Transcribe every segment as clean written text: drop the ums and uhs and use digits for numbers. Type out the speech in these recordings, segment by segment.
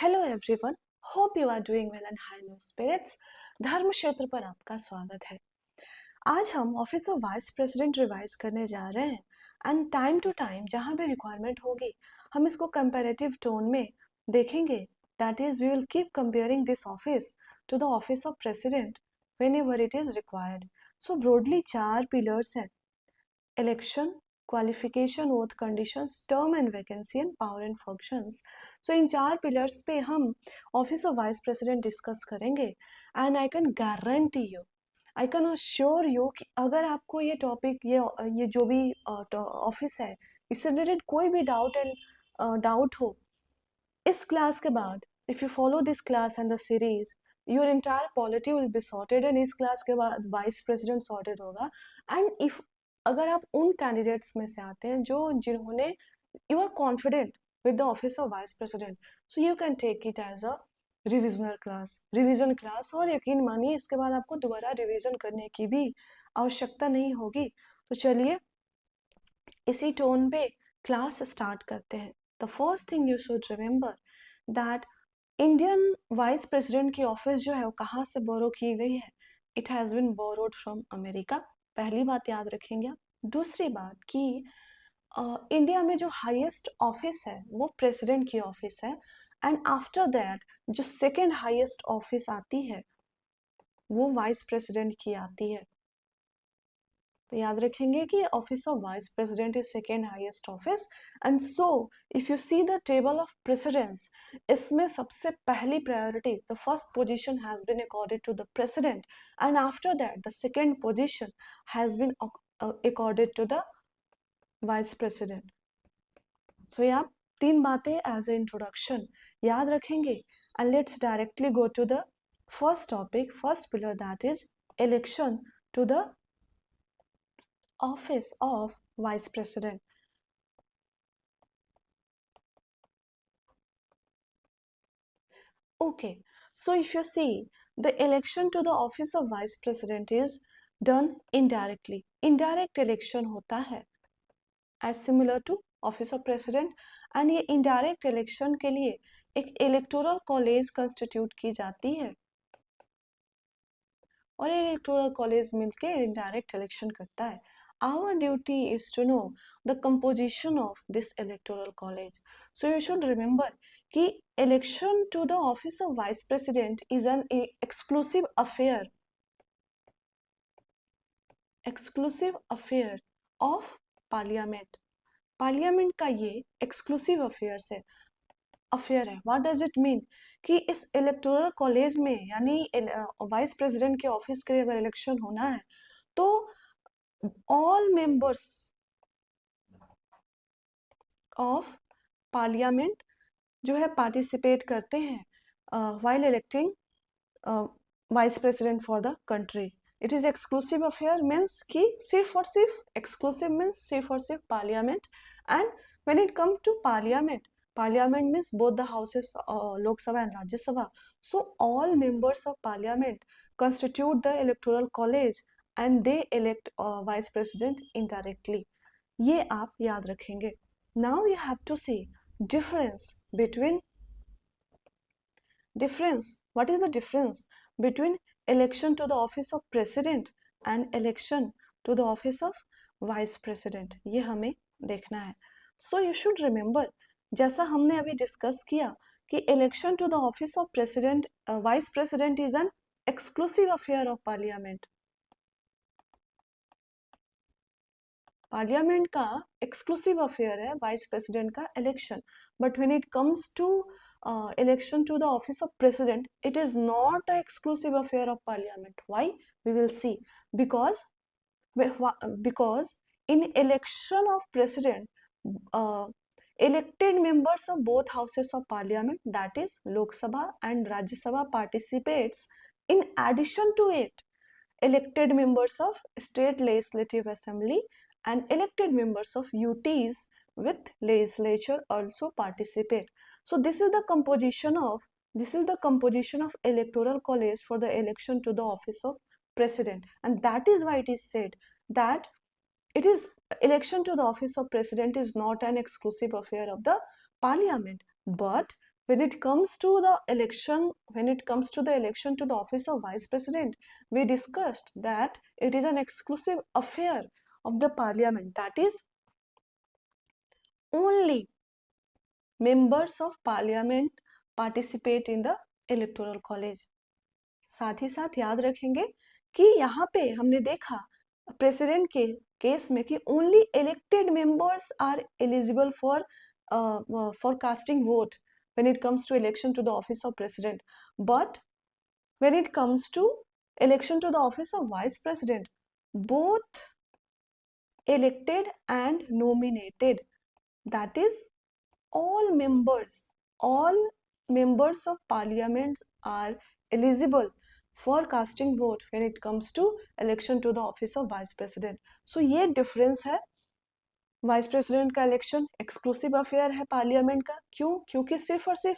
Hello everyone, hope you are doing well and high in spirits. Dharma Kshetra पर आपका स्वागत है। आज हम office of vice president revise करने जा रहे हैं एंड टाइम टू टाइम जहां भी रिक्वायरमेंट होगी हम इसको कंपैरेटिव टोन में देखेंगे। That is we will keep comparing this office to the office of president whenever it is required. So broadly 4 pillars हैं: election, qualification, oath conditions, term and vacancy and power and functions. So in 4 pillars पे हम office of vice president discuss करेंगे and I can guarantee you, I can assure you कि अगर आपको ये topic ये जो भी ऑफिस है इससे रिलेटेड कोई भी डाउट हो इस क्लास के बाद, if you follow this class and the series, your entire polity will be sorted and इस क्लास के बाद वाइस प्रेसिडेंट सॉर्टेड होगा। एंड इफ अगर आप उन कैंडिडेट्स में से आते हैं जो जिन्होंने you are confident with the office of vice president, so you can take it as a revision class, और यकीन मानिए इसके बाद आपको दोबारा रिविजन करने की भी आवश्यकता नहीं होगी। तो चलिए इसी टोन पे क्लास स्टार्ट करते हैं। The first thing you should remember that Indian vice president की ऑफिस जो है वो कहाँ से बोरो की गई है? It has been borrowed from America. पहली बात याद रखेंगे आप। दूसरी बात कि इंडिया में जो हाईएस्ट ऑफिस है वो प्रेसिडेंट की ऑफिस है एंड आफ्टर दैट जो सेकेंड हाईएस्ट ऑफिस आती है वो वाइस प्रेसिडेंट की आती है। तो याद रखेंगे कि office of vice president is second highest office. And so if you see the table of presidents, इसमें सबसे पहली priority, the first position has been accorded to the president and after that the second position has been accorded to the vice president. So ये आप 3 बातें as a introduction याद रखेंगे and let's directly go to the first topic, first pillar, that is election to the office of vice president. Okay, so if you see, the election to the office of vice president is done indirectly. Indirect election होता है as similar to office of president, and ये indirect election के लिए एक electoral college constitute की जाती है और इलेक्टोरल कॉलेज मिलके indirect election करता है। Our duty is to know the composition of this electoral college. So you should remember कि election to the office of vice president is an exclusive affair of parliament. Parliament का ये exclusive affair है। What does it mean कि इस electoral college में यानी vice president के office के लिए अगर इलेक्शन होना है तो ऑल मेंबर्स ऑफ पार्लियामेंट जो है पार्टिसिपेट करते हैं while electing vice president for the country. It is exclusive affair means कि सिर्फ और सिर्फ, एक्सक्लूसिव मीन्स सिर्फ और सिर्फ parliament. And when it come to parliament, parliament means both the houses, Lok Sabha and Rajya Sabha. So all members of parliament constitute the electoral college and they elect vice president indirectly. ये आप याद रखेंगे। Now you have to see difference. What is the difference between election to the office of president and election to the office of vice president? ये हमें देखना है। So you should remember, जैसा हमने अभी डिस्कस किया कि election to the office of president vice president is an exclusive affair of parliament. Parliament का एक्सक्लूसिव अफेयर है वाइस प्रेसिडेंट का election, but when it comes to election to the office of president, it is not a exclusive affair of parliament. Why? We will see. Because in election of president, elected members of both houses of parliament, that is Lok Sabha and Rajya Sabha, participates. In addition to it, elected members of state legislative assembly and elected members of UTs with legislature also participate. So this is the composition of electoral college for the election to the office of president, and that is why it is said that it is election to the office of president is not an exclusive affair of the parliament, but when it comes to the election, to the office of vice president, we discussed that it is an exclusive affair of the parliament. That is, only members of parliament participate in the electoral college. साथ ही साथ याद रखेंगे कि यहाँ पे हमने देखा president के केस में कि only elected members are eligible for casting vote when it comes to election to the office of president, but when it comes to election to the office of vice president, both elected and nominated, that is all members of parliament are eligible for casting vote when it comes to election to the office of vice president. So ये difference है. Vice president का election exclusive affair है parliament का. क्यों? क्योंकि सिर्फ और सिर्फ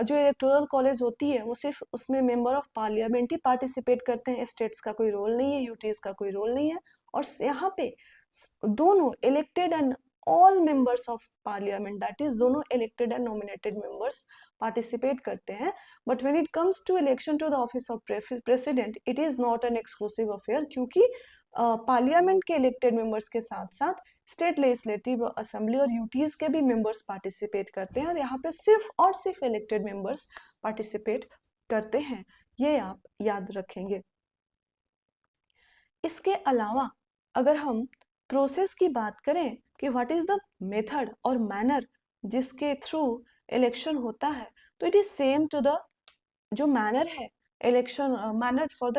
जो इलेक्टोरल कॉलेज होती है वो सिर्फ उसमें member of parliament he participate करते हैं. स्टेट्स का कोई रोल नहीं है, यूटीज का कोई रोल नहीं है. और यहाँ पे दोनों elected and all members of parliament, that is दोनों elected and nominated members participate करते हैं. But when it comes to election to the office of president, it is not an exclusive affair, क्योंकि पार्लियामेंट के elected members के साथ साथ state legislative assembly और UTs के भी मेंबर्स पार्टिसिपेट करते हैं. और यहाँ पे सिर्फ और सिर्फ इलेक्टेड मेंबर्स पार्टिसिपेट करते हैं. ये आप याद रखेंगे. इसके अलावा अगर हम प्रोसेस की बात करें कि व्हाट इज द मेथड और मैनर जिसके थ्रू इलेक्शन होता है, तो it is same to the जो मैनर है election, manner for the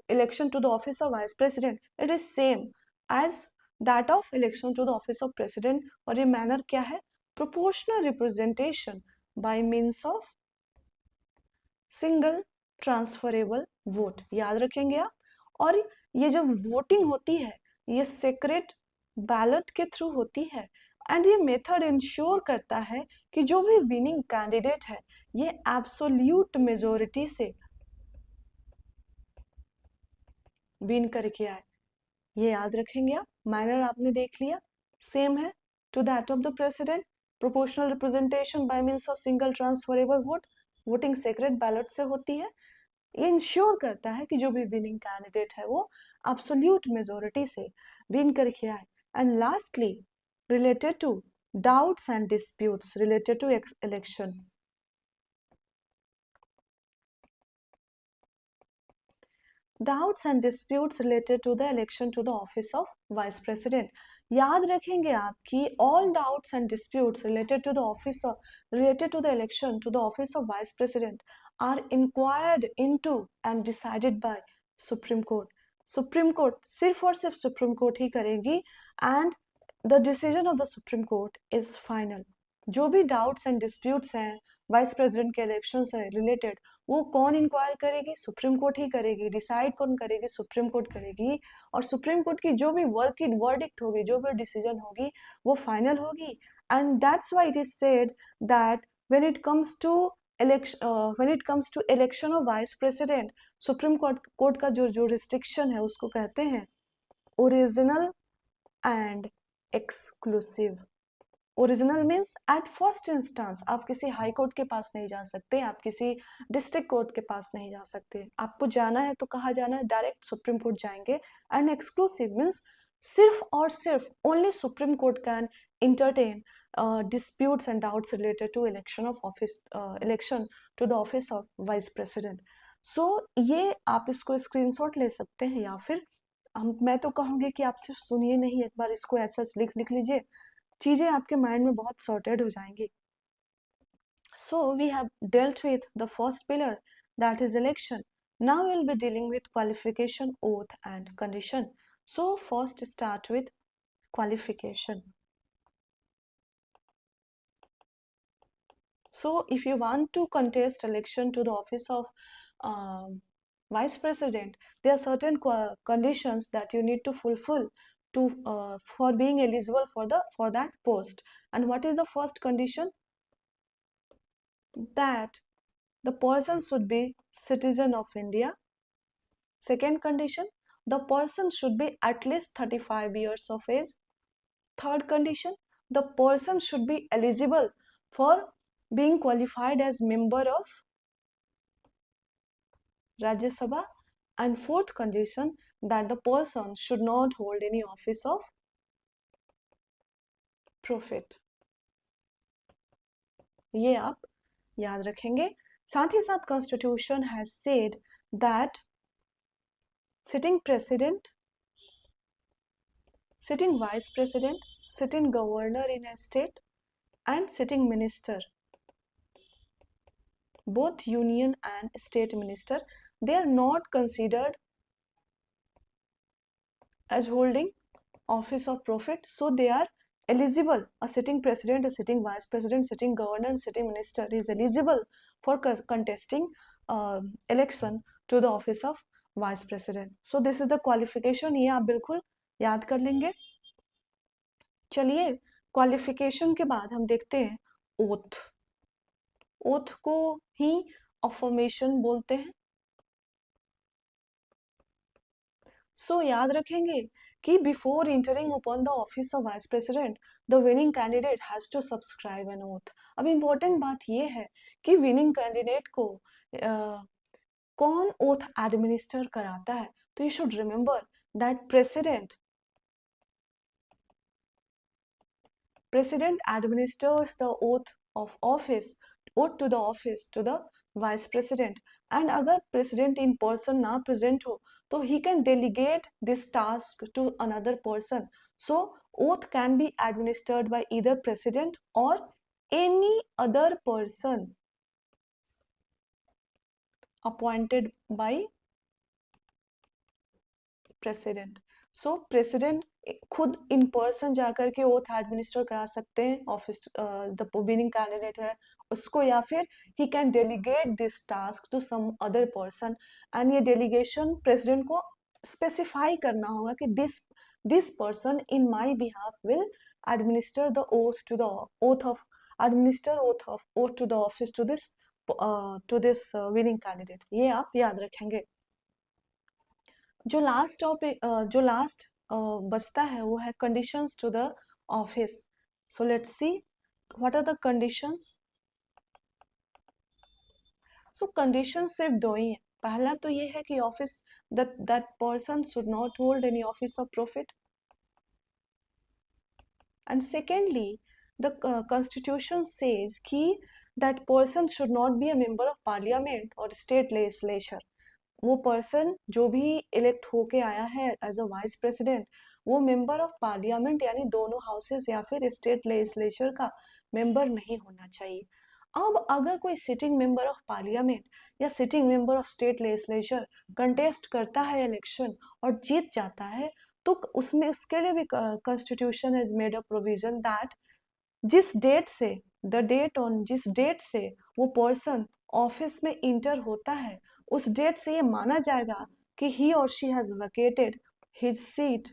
election to the office of vice president, it is same as that of election to the office of president. और ये manner क्या है? Proportional representation by means of single transferable vote. याद रखेंगे आप. और ये जो वोटिंग होती है ये सेक्रेट बैलेट के थ्रू होती है. एंड ये मेथड इंश्योर करता है कि जो भी विनिंग कैंडिडेट है ये एब्सोल्यूट मेजोरिटी से विन करके आए. ये याद रखेंगे आप. मैनर आपने देख लिया, सेम है to that of the president. Proportional representation by means of single transferable vote. Voting secret ballot से होती है. ये इंश्योर करता है कि जो भी विनिंग कैंडिडेट है वो एब्सोल्यूट मेजोरिटी से विन करके आए. And lastly, related to doubts and disputes related to election. Doubts and disputes related to the election to the office of vice president. याद रखेंगे आप कि all doubts and disputes related to the election to the office of vice president are inquired into and decided by Supreme Court. Supreme Court सिर्फ और सिर्फ Supreme Court ही करेगी. and the decision of the Supreme Court is final. जो भी doubts and disputes हैं vice president के election से related, वो कौन इंक्वायर करेगी? सुप्रीम कोर्ट ही करेगी. डिसाइड कौन करेगी? सुप्रीम कोर्ट करेगी. और सुप्रीम कोर्ट की जो भी वर्डिक्ट होगी, जो भी डिसीजन होगी, वो फाइनल होगी. And that's why it is said that when it comes to election of vice president, supreme court का जो रिस्ट्रिक्शन है उसको कहते हैं original and exclusive. Original means at first instance आप किसी हाई कोर्ट के पास नहीं जा सकते, आप किसी डिस्ट्रिक्ट कोर्ट के पास नहीं जा सकते. आपको जाना है तो कहाँ जाना है? डायरेक्ट सुप्रीम कोर्ट जाएंगे. एंड एक्सक्लूसिव मीन्स सिर्फ और सिर्फ only supreme court can entertain disputes and doubts related to election to the office of vice president. So ये आप इसको स्क्रीनशॉट ले सकते हैं, या फिर मैं तो कहूँगी कि आप सिर्फ सुनिए नहीं, एक बार इसको ऐसा लिख लीजिए, चीजें आपके माइंड में बहुत सॉर्टेड हो जाएंगी. So we have dealt with the first pillar, that is election. Now we will be dealing with qualification, oath and condition. So first start with qualification. So if you want to contest election to the office of vice president, there are certain conditions that you need to fulfill for being eligible for that post. And what is the first condition? That the person should be citizen of India. Second condition, the person should be at least 35 years of age. Third condition, the person should be eligible for being qualified as member of Rajya Sabha, and fourth condition that the person should not hold any office of profit. ये आप याद रखेंगे. साथ ही साथ constitution has said that sitting president, sitting vice president, sitting governor in a state, and sitting minister, both union and state minister, they are not considered as holding office of profit, so they are eligible. A sitting president, a sitting vice president, sitting governor, and sitting minister is eligible for contesting election to the office of vice president. So this is the qualification. ये आप बिल्कुल याद कर लेंगे. चलिए, qualification के बाद हम देखते हैं ओथ. ओथ को ही अफर्मेशन बोलते हैं. सो याद रखेंगे कि before entering upon the office of vice president the winning candidate has to subscribe an oath. अब इम्पोर्टेंट बात यह है कि विनिंग कैंडिडेट को कौन ओथ एडमिनिस्टर कराता है. तो you should remember that president administers the oath to the office to the vice president, and अगर president in person ना present हो तो he can delegate this task to another person. So oath can be administered by either president or any other person appointed by president. So president खुद in person जाकर के oath administer करा सकते हैं office the winning candidate है उसको, या फिर he can delegate this task to some other person. And ये डेलीगेशन प्रेसिडेंट को स्पेसिफाई करना होगा कि this person in my behalf will administer the oath to the oath to the office to this winning candidate. ये आप याद रखेंगे. जो लास्ट बचता है वो है conditions to the office. So let's see what are the conditions. So condition सिर्फ दो ही है. पहला तो ये है कि office that person should not hold any office of profit, and secondly the constitution says कि that person should not be a member of parliament और स्टेट लेजिस्लेचर. वो पर्सन जो भी इलेक्ट होके आया है एज अ वाइस प्रेसिडेंट वो मेंबर ऑफ पार्लियामेंट यानी दोनों हाउसेस या फिर स्टेट लेजिस्लेचर का मेंबर नहीं होना चाहिए. अब अगर कोई सिटिंग मेंबर ऑफ पार्लियामेंट या sitting member of state legislature contest करता है इलेक्शन और जीत जाता है तो उसमें उसके लिए भी constitution has made a provision that जिस डेट से वो पर्सन ऑफिस में इंटर होता है उस डेट से ये माना जाएगा कि ही और she has vacated his seat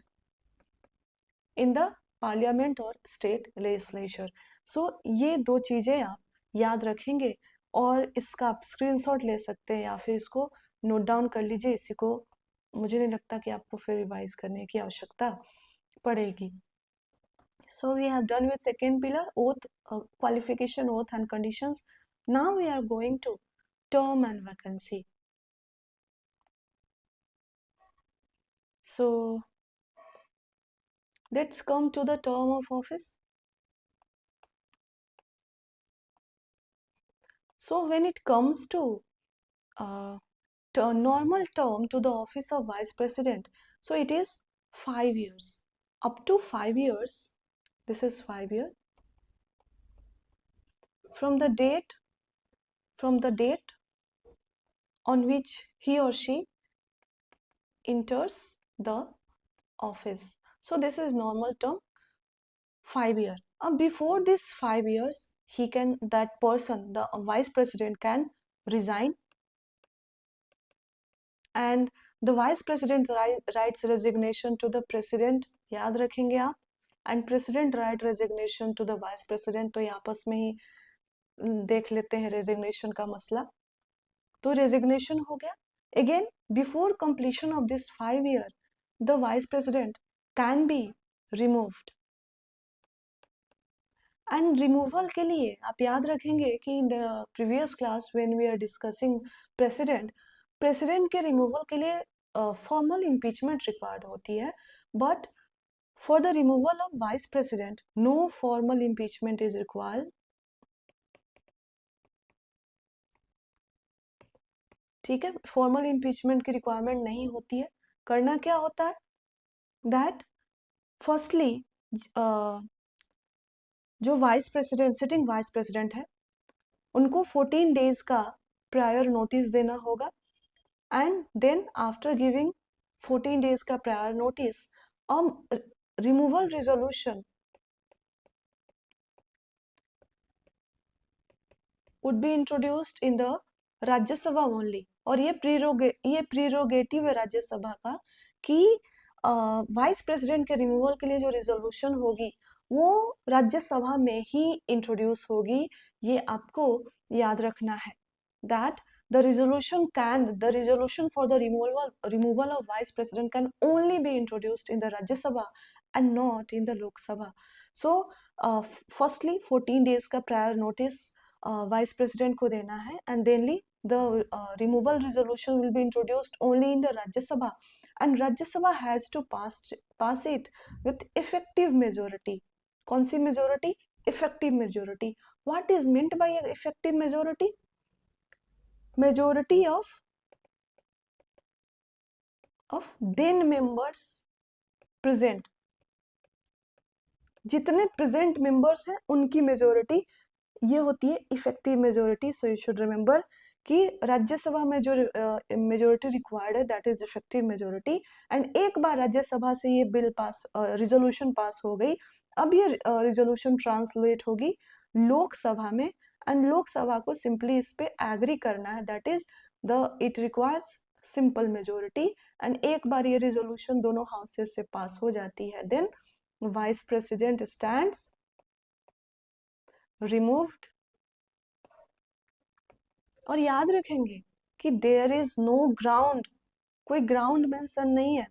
in the parliament और स्टेट लेजिस्लेचर. सो ये दो चीजें आप याद रखेंगे और इसका आप स्क्रीनशॉट ले सकते हैं या फिर इसको नोट डाउन कर लीजिए. इसी को मुझे नहीं लगता कि आपको फिर रिवाइज करने की आवश्यकता पड़ेगी. So we have done with second pillar, oath, qualification, oath and conditions. Now we are going to term and vacancy. So let's come to the term of office. So when it comes to normal term to the office of vice president, so it is 5 years. Up to 5 years, this is 5 years. From the date on which he or she enters the office. So this is normal term, 5 years. Before this 5 years, that person, the vice president, can resign, and the vice president writes resignation to the president. याद रखेंगे आप. And president write resignation to the vice president. तो ये आपस में ही देख लेते हैं रेजिग्नेशन का मसला. तो रेजिग्नेशन हो गया. Again, before completion of this 5 year, the vice president can be removed, and removal के लिए आप याद रखेंगे कि in the previous class when we are discussing president, president के रिमूवल के लिए फॉर्मल इम्पीचमेंट रिक्वायर्ड होती है, but for the removal of vice president no formal impeachment is required. ठीक है, फॉर्मल इम्पीचमेंट की रिक्वायरमेंट नहीं होती है। करना क्या होता है दैट फर्स्टली जो vice president, sitting vice president है, उनको 14 डेज का प्रायर नोटिस देना होगा, and then after giving 14 days का prior notice removal resolution would be introduced in the Rajya Sabha only. और ये प्रीरोगेटिव है राज्यसभा का कि वाइस प्रेसिडेंट के रिमूवल के लिए जो रिजोल्यूशन होगी वो राज्यसभा में ही इंट्रोड्यूस होगी। ये आपको याद रखना है that the resolution for the removal of vice president can only be introduced in the Rajya Sabha and not in the Lok Sabha. So firstly 14 days का prior notice वाइस प्रेसिडेंट को देना है, and देनली the removal resolution will be introduced only in the Rajya Sabha, and Rajya Sabha has to pass it with effective majority. कौन सी majority? Effective majority. What is meant bye effective majority? Majority of then members present, जितने present members हैं उनकी majority, ये होती है effective majority. So you should remember कि राज्यसभा में जो मेजोरिटी रिक्वायर्ड है that is effective majority. And एक बार राज्यसभा से ये बिल पास, रिजोल्यूशन पास हो गई, अब ये रिजोल्यूशन ट्रांसलेट होगी लोकसभा में, एंड लोकसभा को सिंपली इस पे एग्री करना है, that is it requires simple majority. And एक बार ये रिजोल्यूशन दोनों हाउसेस से पास हो जाती है, then vice president stands removed. और याद रखेंगे कि देयर इज नो ग्राउंड, कोई ग्राउंड मेंशन नहीं है।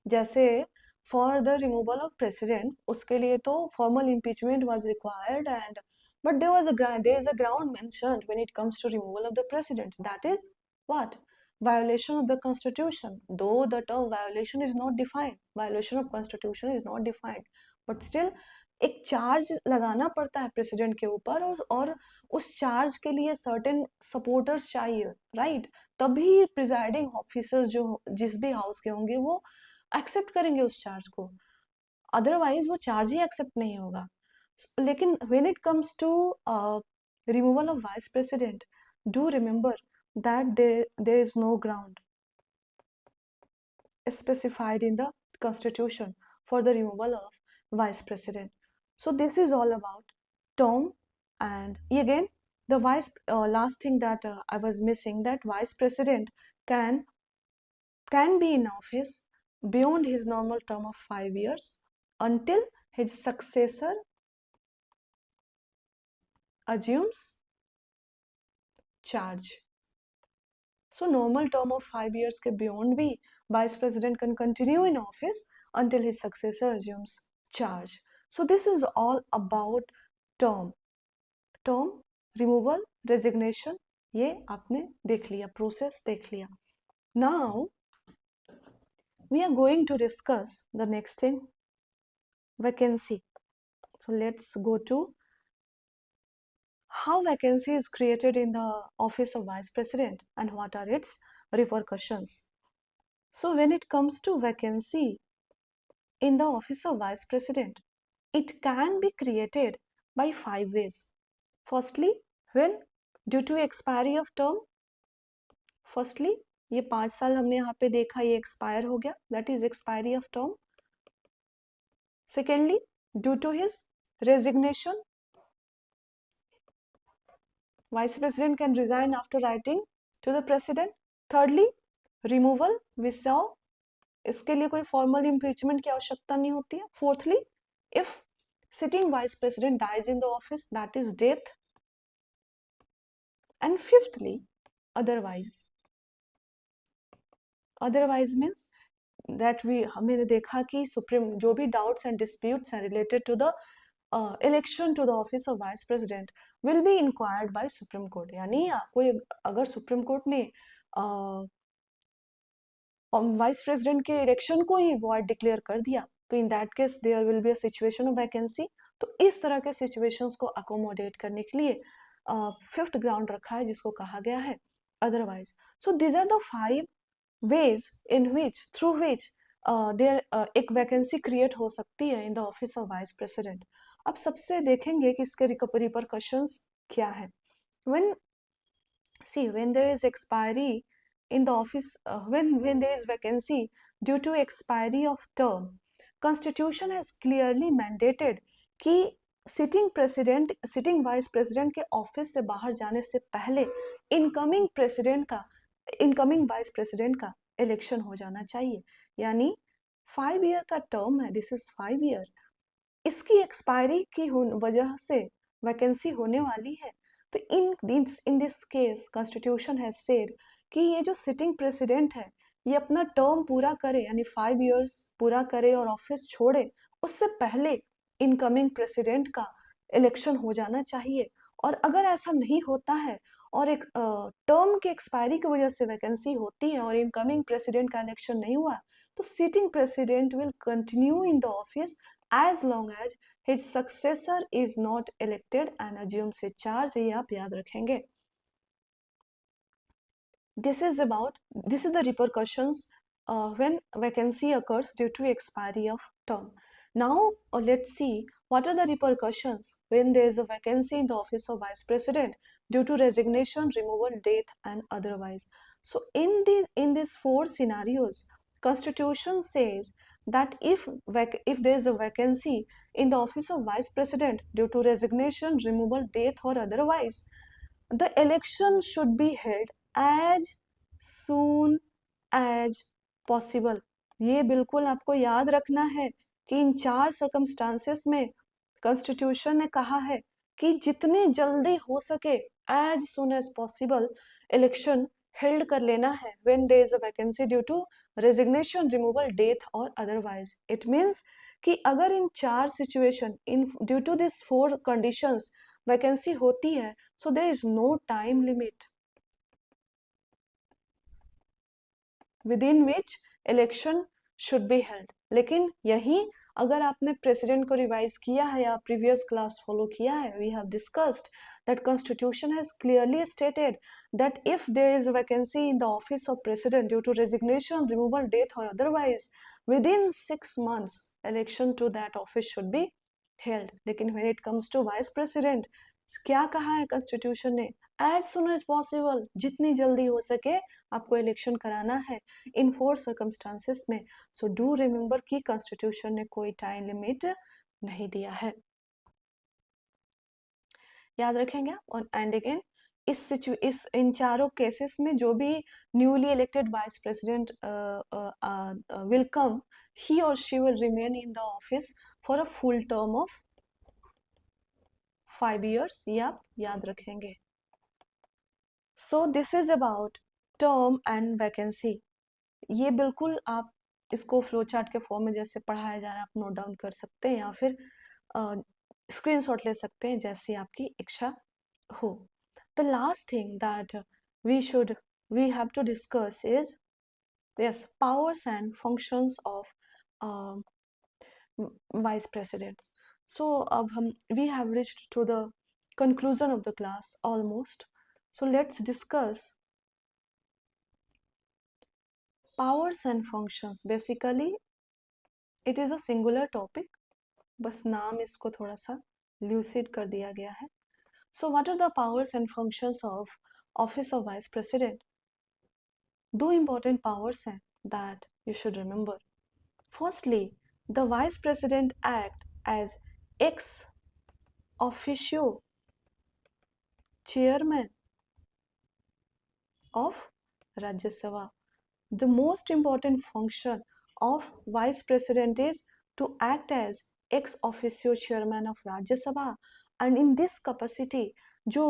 जैसे for the removal of president उसके लिए तो formal impeachment was required, and but there is a ground mentioned when it comes to removal of the president, that is what? violation of the constitution, though the term violation is not defined, violation of constitution is not defined, but still एक charge लगाना पड़ता है president के ऊपर, और उस charge के लिए सर्टेन सपोर्टर्स चाहिए, राइट? तभी प्रिजाइडिंग ऑफिसर्स जो जिस भी हाउस के होंगे वो एक्सेप्ट करेंगे उस चार्ज को, अदरवाइज वो चार्ज ही एक्सेप्ट नहीं होगा। लेकिन when it comes to removal of vice president, do remember that there is no ground specified in the constitution for the removal of vice president. So this is all about term. And again the last thing that I was missing, that vice president can be in office beyond his normal term of 5 years until his successor assumes charge. So normal term of 5 years के beyond भी vice president can continue in office until his successor assumes charge. So this is all about term, removal, resignation, ये आपने देख लिया, process देख लिया. Now we are going to discuss the next thing, vacancy. So let's go to how vacancy is created in the office of vice president and what are its repercussions. So when it comes to vacancy in the office of vice president, it can be created by 5 ways. Firstly, when due to expiry of term, firstly ये 5 साल हमने यहाँ पे देखा ये expire हो गया, that is expiry of term. Secondly, due to his resignation, vice president can resign after writing to the president. Thirdly, removal without, इसके लिए कोई फॉर्मल इम्पीचमेंट की आवश्यकता नहीं होती है. Fourthly, if sitting vice president dies in the office, that is death. And fifthly, otherwise means that हमने देखा कि सुप्रीम जो भी डाउट्स एंड डिस्प्यूट्स हैं related to the election to the office of vice president will be inquired by supreme court. यानी आपको अगर supreme court ने वाइस प्रेसिडेंट के इलेक्शन को ही वॉइड डिक्लेयर कर दिया, तो in that case there will be a situation of vacancy. तो इस तरह के सिचुएशंस को अकोमोडेट करने के लिए फिफ्थ ग्राउंड रखा है, जिसको कहा गया है otherwise. So these are the 5 ways in which through which there एक वैकेंसी क्रिएट हो सकती है in the office of vice president. अब सबसे देखेंगे कि इसके रिपरकशंस क्या है। when when there is expiry in the office, when there is vacancy due to expiry of term, constitution has clearly mandated कि सिटिंग वाइस प्रेसिडेंट के office से बाहर जाने से पहले इनकमिंग वाइस प्रेसिडेंट का इलेक्शन हो जाना चाहिए। यानी 5 ईयर का टर्म है, दिस इज 5 ईयर, इसकी एक्सपायरी की वजह से वैकेंसी होने वाली है। तो in this case constitution has said कि ये जो सिटिंग प्रेसिडेंट है ये अपना टर्म पूरा करे, यानी 5 इयर्स पूरा करे और ऑफिस छोड़े, उससे पहले इनकमिंग प्रेसिडेंट का इलेक्शन हो जाना चाहिए। और अगर ऐसा नहीं होता है और एक टर्म के एक्सपायरी की वजह से वैकेंसी होती है और इनकमिंग प्रेसिडेंट का इलेक्शन नहीं हुआ, तो sitting president will continue in the office as long as his successor is not elected and assumes his charge। ये आप याद रखेंगे। This is the repercussions when vacancy occurs due to expiry of term. Now let's see what are the repercussions when there is a vacancy in the office of vice president due to resignation, removal, death and otherwise. So in these 4 scenarios, constitution says that if there is a vacancy in the office of vice president due to resignation, removal, death or otherwise, the election should be held as soon as possible। ये बिल्कुल आपको याद रखना है कि इन 4 circumstances में constitution ने कहा है कि जितनी जल्दी हो सके as soon as possible election held कर लेना है when there is a vacancy due to resignation, removal, death और otherwise। It means कि अगर इन 4 situation due to these 4 conditions vacancy होती है, so there is no time limit within which election should be held। लेकिन यही अगर आपने president को रिवाइज किया है या प्रीवियस क्लास फॉलो किया है, we have discussed that constitution has clearly stated that if there is a vacancy in the office of president due to resignation, removal, death or otherwise, within 6 months election to that office should be held। लेकिन when it comes to vice president, क्या कहा है constitution ने? As soon as possible, जितनी जल्दी हो सके आपको इलेक्शन कराना है इन 4 सर्कमस्टांसेस में। सो डू रिमेम्बर कि कॉन्स्टिट्यूशन ने कोई टाइम लिमिट नहीं दिया है, याद रखेंगे। एंड अगेन इस इन चारों केसेस में जो भी newly elected vice president will come, he और she will remain in the office for a full term of 5 years। ये आप याद रखेंगे। So this is about term and vacancy. ये बिल्कुल आप इसको फ्लो चार्ट के फॉर्म में जैसे पढ़ाया जा रहा है आप नोट डाउन कर सकते हैं या फिर स्क्रीनशॉट ले सकते हैं, जैसी आपकी इच्छा हो। The last thing that we have to discuss is yes powers and functions of vice presidents. So we have reached to the conclusion of the class almost. So let's discuss powers and functions। Basically it is a singular topic, बस नाम इसको थोड़ा सा lucid कर दिया गया है। So what are the powers and functions of office of vice president? 2 important powers हैं that you should remember। Firstly, the vice president act as ex officio chairman of Rajya Sabha। The most important function of vice president is to act as ex officio chairman of Rajya Sabha, and in this capacity जो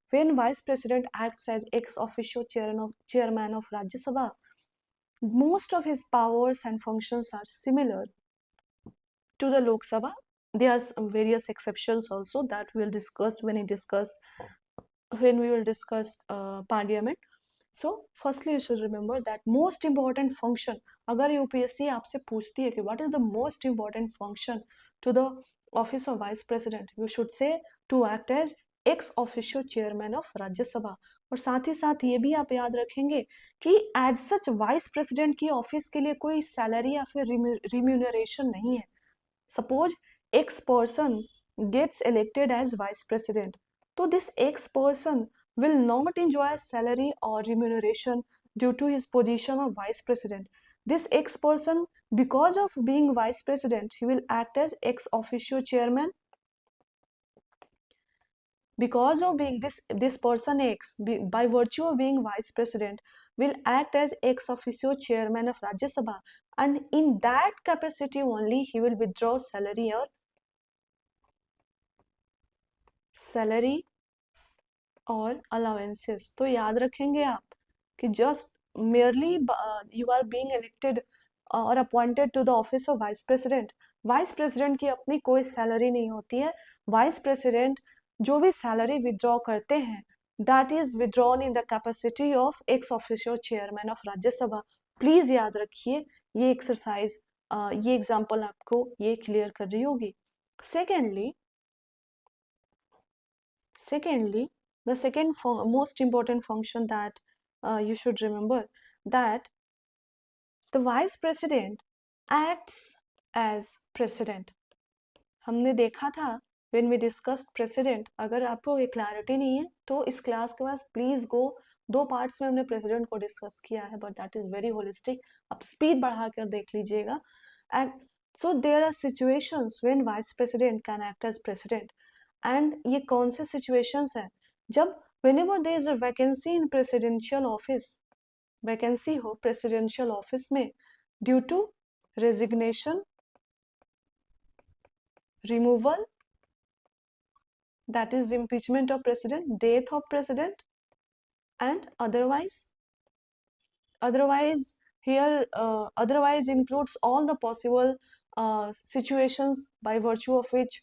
when vice president acts as ex officio chairman of Rajya Sabha, most of his powers and functions are similar to the Lok Sabha there are some various exceptions also that we'll discuss when we will discuss parliament. So firstly you should remember that most important function, अगर UPSC आपसे पूछती है कि what is the most important function to the office of vice president, you should say to act as ex officio chairman of राज्य सभा। और साथ ही साथ ये भी आप याद रखेंगे कि एज सच वाइस प्रेसिडेंट की ऑफिस के लिए कोई सैलरी या फिर रिम्यूनरेशन नहीं है। Suppose X person gets elected as vice president, तो this X person will not enjoy salary or remuneration due to his position of vice president. This X person, because of being vice president, he will act as ex officio chairman. Because of being this person X, by virtue of being vice president, will act as ex officio chairman of Rajya Sabha, and in that capacity only he will withdraw salary और allowances. तो याद रखेंगे आप कि just merely you are being elected और appointed to the office of vice president, vice president की अपनी कोई सैलरी नहीं होती है। वाइस प्रेसिडेंट जो भी सैलरी विड्रॉ करते हैं that is withdrawn in the capacity of x official chairman of Rajya Sabha. Please याद रखिए ये एक्सरसाइज, ये एग्जाम्पल आपको ये क्लियर कर रही होगी। Secondly, the second most important function that you should remember, that the vice president acts as president. हमने देखा था when we discussed president, अगर आपको ये क्लैरिटी नहीं है तो इस क्लास के पास प्लीज गो, 2 पार्ट्स में हमने प्रेसिडेंट को डिस्कस किया है, but that is very holistic, आप स्पीड बढ़ा कर देख लीजिएगा। And so there are situations when vice president can act as president, and ये कौन से सिचुएशंस हैं? जब whenever there is a vacancy in presidential office, vacancy हो प्रेसिडेंशियल ऑफिस में due to resignation, removal, that is impeachment of president, death of president, and otherwise here otherwise includes all the possible situations by virtue of which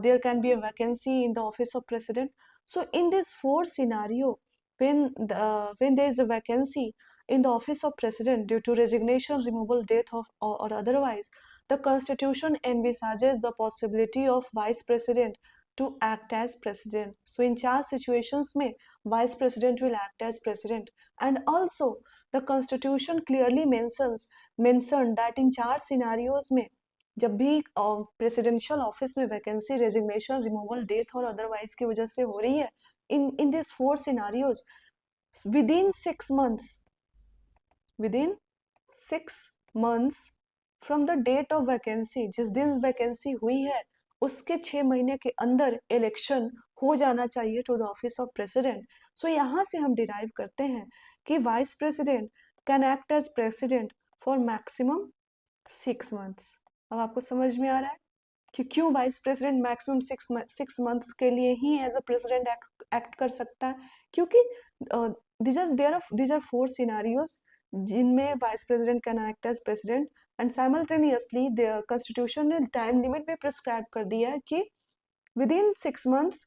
there can be a vacancy in the office of president. So in this 4 scenario, when there is a vacancy in the office of president due to resignation, removal, death of or otherwise, the constitution envisages the possibility of vice president to act as president. So in 4 situations में vice president will act as president, and also the constitution clearly mentioned that in 4 scenarios में जब भी presidential office में vacancy resignation, removal, death और otherwise की वजह से हो रही है, in these 4 scenarios within 6 months from the date of vacancy, जिस दिन वैकेंसी हुई है उसके 6 महीने के अंदर इलेक्शन हो जाना चाहिए to the office of president. So यहाँ से हम डिराइव करते हैं कि vice president can act as president for maximum 6 months. अब आपको समझ में आ रहा है कि क्यों वाइस प्रेसिडेंट मैक्सिमम 6 मंथ्स के लिए ही एज अ प्रेसिडेंट एक्ट कर सकता है, क्योंकि these are 4 scenarios जिनमें vice president can act as president, and simultaneously the constitution ने टाइम लिमिट भी प्रिस्क्राइब कर दिया है कि विद इन 6 मंथ्स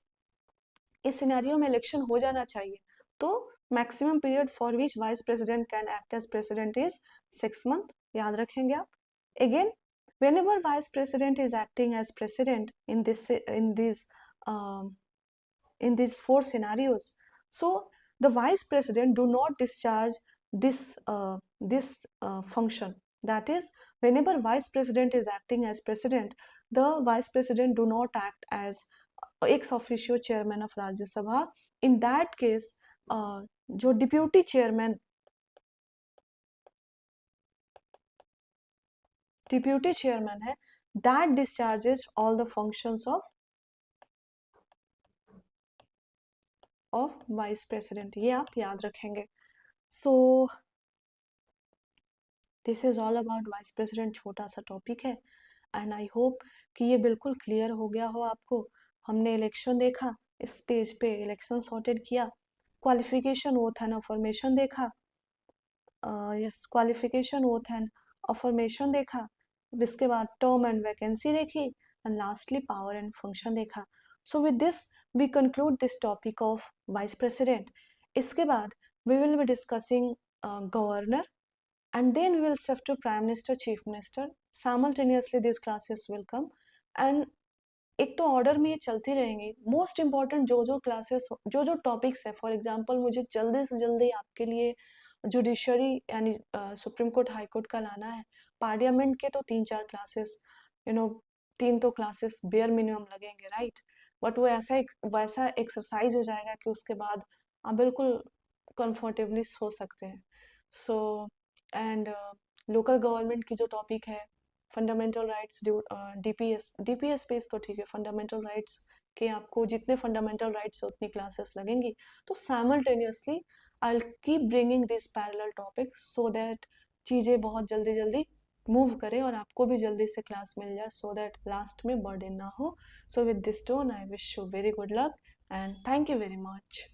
इस सिनेरियो में इलेक्शन हो जाना चाहिए। तो maximum period for which vice president can act as president is 6 month, याद रखेंगे आप। Again whenever vice president is acting as president in these 4 scenarios, so the vice president do not discharge this function. That is, whenever vice president is acting as president, the vice president do not act as ex officio chairman of Rajya Sabha. In that case, जो deputy chairman है, that discharges all the functions of vice president, ये आप याद रखेंगे। So this is all about vice president, छोटा सा topic है, and I hope कि ये बिल्कुल क्लियर हो गया हो आपको। हमने इलेक्शन देखा, इस पेज पे इलेक्शन सॉर्टेड किया, क्वालिफिकेशन ओथ एंड अफर्मेशन देखा, yes qualification oath and affirmation देखा, इसके बाद टर्म एंड वैकेंसी देखी, and lastly power and function देखा. So with this we conclude this topic of vice president. इसके बाद we will be discussing governor and then we will shift to prime minister, chief minister. Simultaneously these classes will come, and एक तो order में ये चलती रहेंगी. Most important जो जो क्लासेस, जो जो टॉपिक्स है, फॉर एग्जांपल मुझे जल्दी से जल्दी आपके लिए जुडिशरी यानी सुप्रीम कोर्ट हाई कोर्ट का लाना है. पार्लियामेंट के तो 3-4 क्लासेस, यू नो 3 तो क्लासेस बेयर मिनिमम लगेंगे, राइट. बट वो ऐसा वैसा एक्सरसाइज हो जाएगा कि उसके बाद आप बिल्कुल कंफर्टेबली सो सकते हैं. सो एंड लोकल गवर्नमेंट की जो टॉपिक है, फंडामेंटल राइट्स, डीपीएस पेज तो ठीक है, फंडामेंटल राइट्स के आपको जितने फंडामेंटल राइट्स है उतनी क्लासेस लगेंगी. तो simultaneously I will keep bringing this parallel topics so that चीज़ें बहुत जल्दी जल्दी मूव करें और आपको भी जल्दी से क्लास मिल जाए, सो दैट लास्ट में बर्डन ना हो. सो with this tone I wish you very good luck and thank you very much.